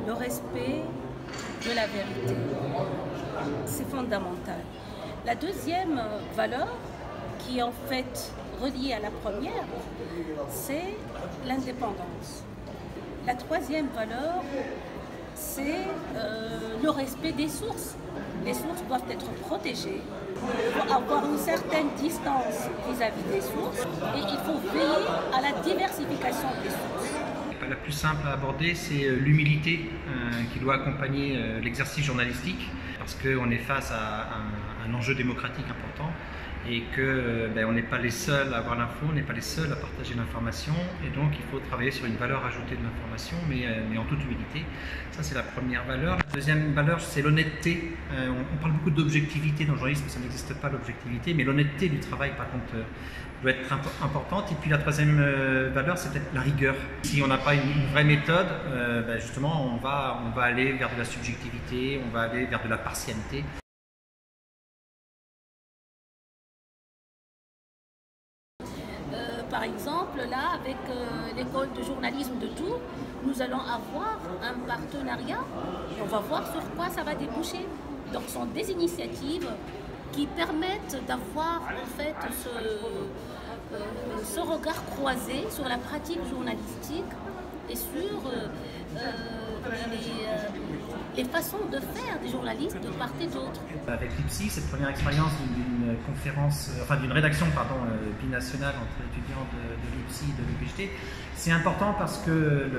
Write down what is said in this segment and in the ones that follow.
le respect de la vérité. C'est fondamental. La deuxième valeur, qui est en fait reliée à la première, c'est l'indépendance. La troisième valeur, c'est le respect des sources. Les sources doivent être protégées, il faut avoir une certaine distance vis-à-vis des sources et il faut veiller à la diversification des sources. La plus simple à aborder, c'est l'humilité qui doit accompagner l'exercice journalistique parce qu'on est face à un enjeu démocratique important et qu'on n'est pas les seuls à avoir l'info, on n'est pas les seuls à partager l'information et donc il faut travailler sur une valeur ajoutée de l'information mais en toute humilité. Ça c'est la première valeur. La deuxième valeur c'est l'honnêteté. On parle beaucoup d'objectivité dans le journalisme, ça n'existe pas l'objectivité, mais l'honnêteté du travail par contre doit être importante. Et puis la troisième valeur c'est peut-être la rigueur. Si on n'a pas une vraie méthode, justement on va aller vers de la subjectivité, on va aller vers de la partialité. Par exemple, là, avec l'école de journalisme de Tours, nous allons avoir un partenariat et on va voir sur quoi ça va déboucher. Donc, ce sont des initiatives qui permettent d'avoir en fait ce regard croisé sur la pratique journalistique et sur les façons de faire des journalistes de part et d'autre. Avec l'IPSI, cette première expérience d'une conférence, d'une rédaction binationale entre étudiants de l'IPSI et de l'UPHT, c'est important parce que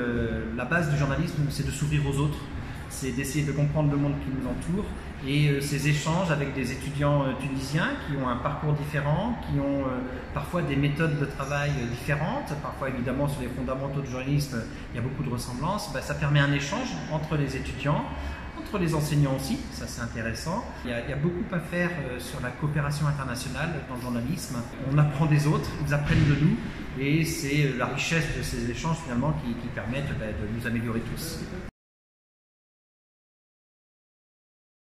la base du journalisme, c'est de s'ouvrir aux autres, c'est d'essayer de comprendre le monde qui nous entoure et ces échanges avec des étudiants tunisiens qui ont un parcours différent, qui ont parfois des méthodes de travail différentes, parfois évidemment sur les fondamentaux du journalisme, il y a beaucoup de ressemblances, ça permet un échange entre les étudiants, entre les enseignants aussi, ça c'est intéressant. Il y a beaucoup à faire sur la coopération internationale dans le journalisme. On apprend des autres, ils apprennent de nous et c'est la richesse de ces échanges finalement qui permettent de nous améliorer tous.